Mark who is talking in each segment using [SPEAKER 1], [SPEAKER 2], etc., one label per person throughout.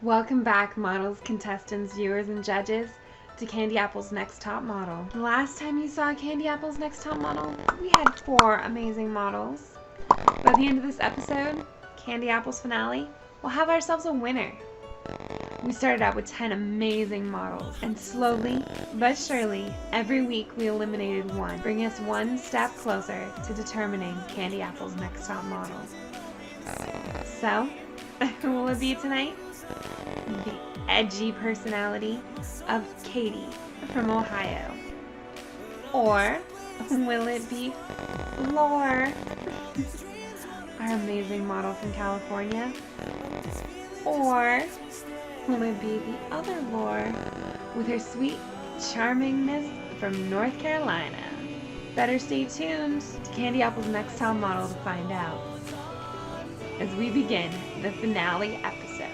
[SPEAKER 1] Welcome back, models, contestants, viewers, and judges, to CandyApple's Next Top Model. The last time you saw CandyApple's Next Top Model, we had 4 amazing models. By the end of this episode, CandyApple's finale, we'll have ourselves a winner. We started out with 10 amazing models, and slowly but surely, every week we eliminated one, bringing us one step closer to determining CandyApple's Next Top Model. So, who will it be tonight? The edgy personality of Katie from Ohio. Or will it be Laur, our amazing model from California? Or will it be the other Laur with her sweet charmingness from North Carolina? Better stay tuned to CandyApple's Next Top Model to find out as we begin the finale episode.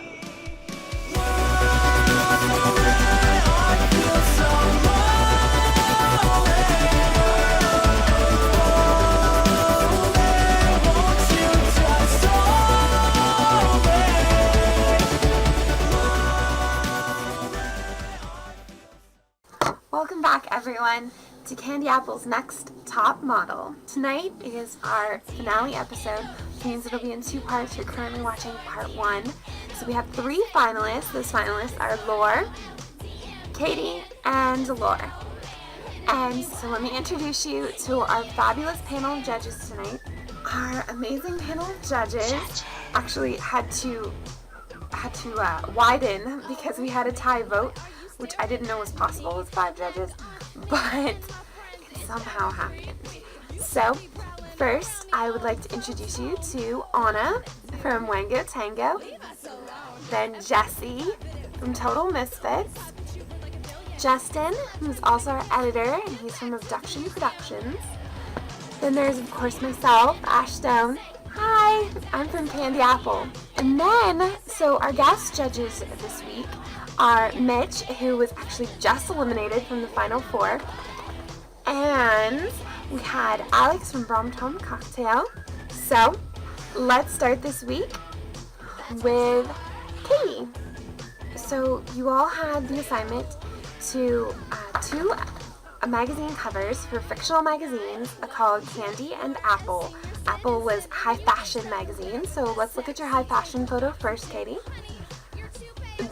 [SPEAKER 1] Welcome back, everyone, to CandyApple's Next Top Model. Tonight is our finale episode, which means it'll be in 2 parts. You're currently watching part 1. So we have 3 finalists. Those finalists are Laur, Katie, and Laur. And so let me introduce you to our fabulous panel of judges tonight. Our amazing panel of judges actually had to widen because we had a tie vote, which I didn't know was possible with 5 judges, but it somehow happened. So, first, I would like to introduce you to Anna from Wango Tango, then Jesse from Total Misfits, Justin, who's also our editor, and he's from Abduction Productions. Then there's, of course, myself, Ash Stone. Hi, I'm from CandyApple. And then, so our guest judges this week are Mitch, who was actually just eliminated from the final 4, and we had Alex from Bromtom Cocktail. So, let's start this week with Katie. So, you all had the assignment to 2 magazine covers for fictional magazines called Candy and Apple. Apple was high fashion magazine, so let's look at your high fashion photo first, Katie.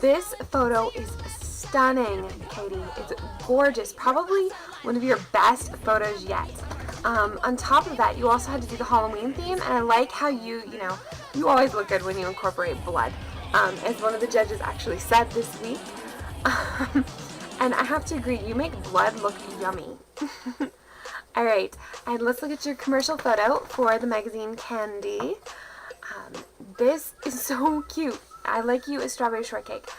[SPEAKER 1] This photo is stunning, Katie. It's gorgeous. Probably one of your best photos yet. On top of that, you also had to do the Halloween theme, and I like how you always look good when you incorporate blood, as one of the judges actually said this week. And I have to agree, you make blood look yummy. Alright, and let's look at your commercial photo for the magazine Candy. This is so cute. I like you as Strawberry Shortcake,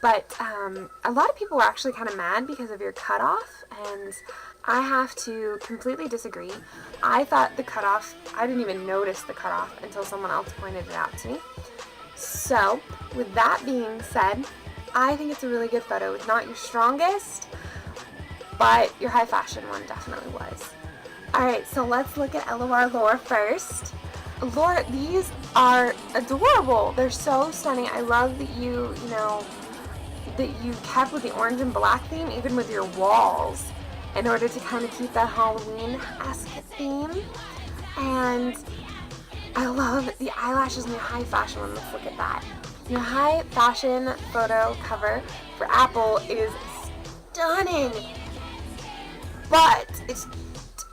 [SPEAKER 1] but a lot of people were actually kind of mad because of your cutoff, and I have to completely disagree. I thought the cutoff, I didn't even notice the cutoff until someone else pointed it out to me. So, with that being said, I think it's a really good photo. It's not your strongest, but your high fashion one definitely was. Alright, so let's look at Laur first. Laura, these are adorable. They're so stunning. I love that that you kept with the orange and black theme, even with your walls, in order to kind of keep that Halloween-esque theme. And I love the eyelashes in your high fashion one. Let's look at that. Your high fashion photo cover for Apple is stunning, but it's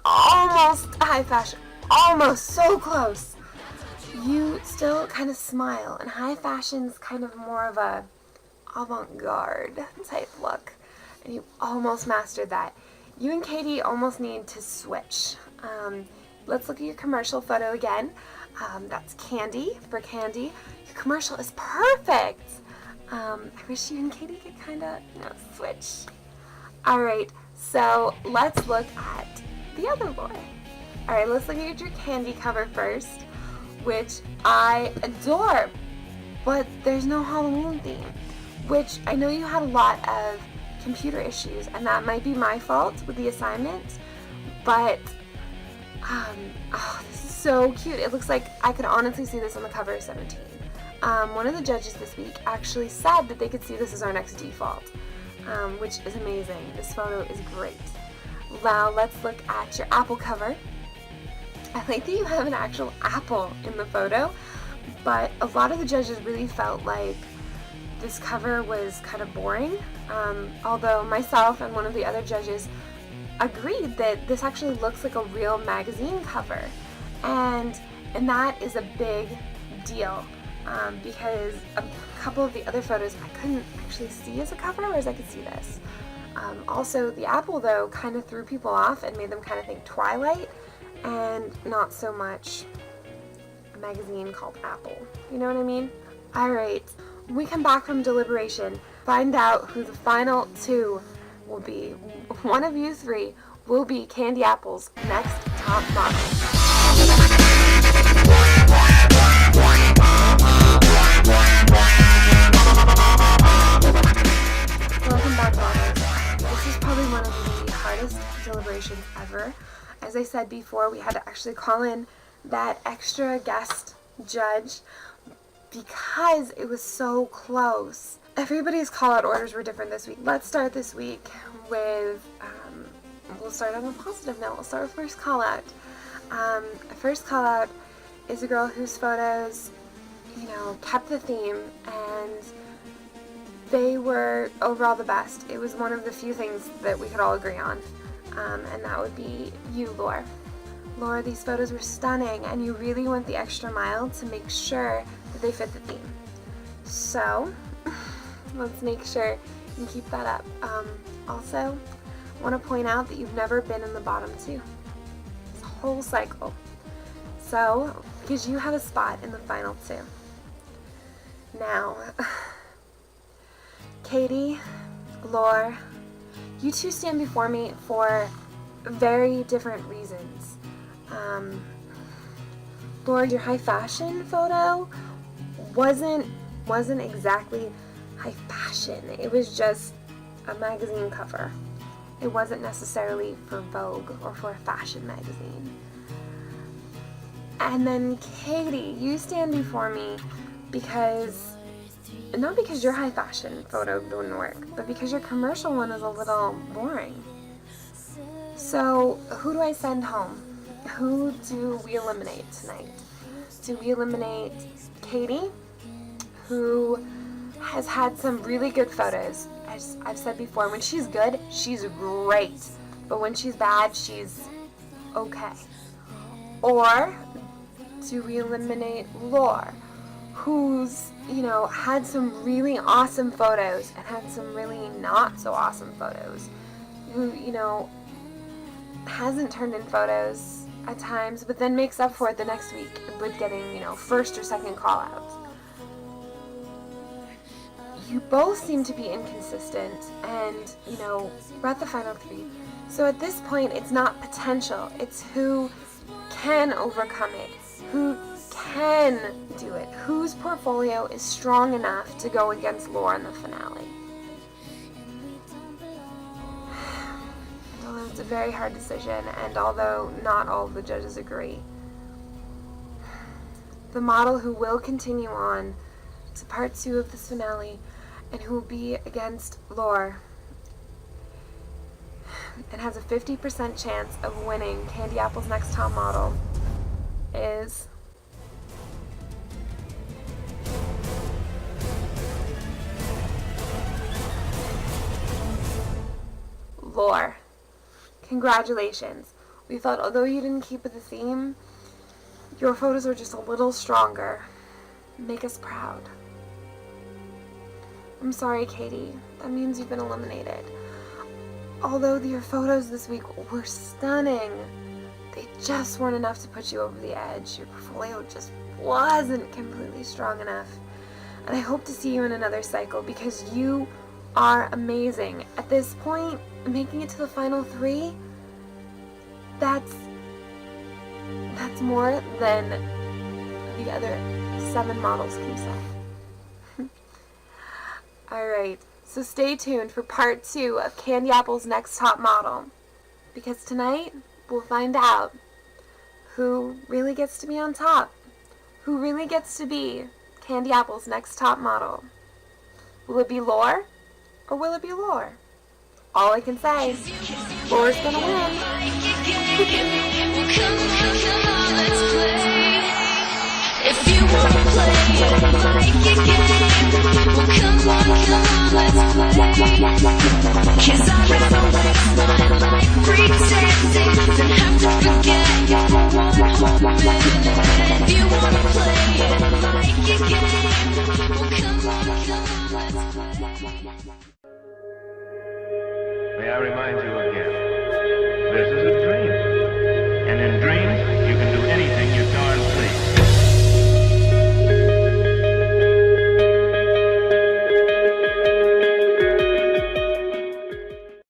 [SPEAKER 1] almost high fashion. Almost, so close. You still kind of smile, and high fashion's kind of more of a avant-garde type look, and you almost mastered that. You and Katie almost need to switch. Let's look at your commercial photo again. That's Candy for Candy. Your commercial is perfect. I wish you and Katie could kind of, switch. Alright, so let's look at the other Laur. Alright, let's look at your Candy cover first, which I adore, but there's no Halloween theme, which I know you had a lot of computer issues, and that might be my fault with the assignment, but oh, this is so cute. It looks like I could honestly see this on the cover of 17. one of the judges this week actually said that they could see this as our next default, which is amazing. This photo is great. Now let's look at your apple cover. I like that you have an actual apple in the photo, but a lot of the judges really felt like this cover was kind of boring, although myself and one of the other judges agreed that this actually looks like a real magazine cover, and that is a big deal, because a couple of the other photos I couldn't actually see as a cover, whereas I could see this. Also, the apple, though, kind of threw people off and made them kind of think Twilight, and not so much a magazine called Apple. You know what I mean? Alright, when we come back from deliberation, find out who the final two will be. One of you three will be CandyApple's next top model. Welcome back, models. This is probably one of the hardest deliberations ever. As I said before, we had to actually call in that extra guest judge because it was so close. Everybody's call-out orders were different this week. Let's start this week with, we'll start on a positive note. We'll start with first call-out. First call-out is a girl whose photos, kept the theme, and they were overall the best. It was one of the few things that we could all agree on. And that would be you, Laur. Laur, these photos were stunning, and you really went the extra mile to make sure that they fit the theme. So, let's make sure you keep that up. Also, I want to point out that you've never been in the bottom two. This whole cycle. So, because you have a spot in the final two. Now, Katie, Laur, you two stand before me for very different reasons. Laur, your high fashion photo wasn't exactly high fashion. It was just a magazine cover. It wasn't necessarily for Vogue or for a fashion magazine. And then Katie, you stand before me because, not because your high fashion photo wouldn't work, but because your commercial one is a little boring. So who do I send home? Who do we eliminate tonight? Do we eliminate Katie, who has had some really good photos? As I've said before, when she's good, she's great. But when she's bad, she's okay. Or do we eliminate Laur, who's, had some really awesome photos and had some really not so awesome photos, who, hasn't turned in photos at times, but then makes up for it the next week with getting, first or second call-outs. You both seem to be inconsistent, and, we're at the final three. So at this point, it's not potential, it's who can overcome it, who can do it, whose portfolio is strong enough to go against Laur in the finale. Although it's a very hard decision, and although not all of the judges agree, the model who will continue on to part 2 of this finale and who will be against Laur and has a 50% chance of winning CandyApple's next top model is Laur. Congratulations. We thought although you didn't keep with the theme, your photos were just a little stronger. Make us proud. I'm sorry, Katie. That means you've been eliminated. Although your photos this week were stunning, they just weren't enough to put you over the edge. Your portfolio just wasn't completely strong enough. And I hope to see you in another cycle because you are amazing. At this point, making it to the final 3, that's more than the other 7 models can say. Alright, so stay tuned for part 2 of CandyApple's next top model, because tonight we'll find out who really gets to be on top, who really gets to be CandyApple's next top model? Will it be Laur or will it be Lor? All I can say, Laur's gonna win.
[SPEAKER 2] If you wanna play it like a game, well come on, let's play. 'Cause I'd rather waste my life pretending than have to forget you for one whole minute. If you wanna play it like a game, well come on, let's play.
[SPEAKER 3] May I remind you again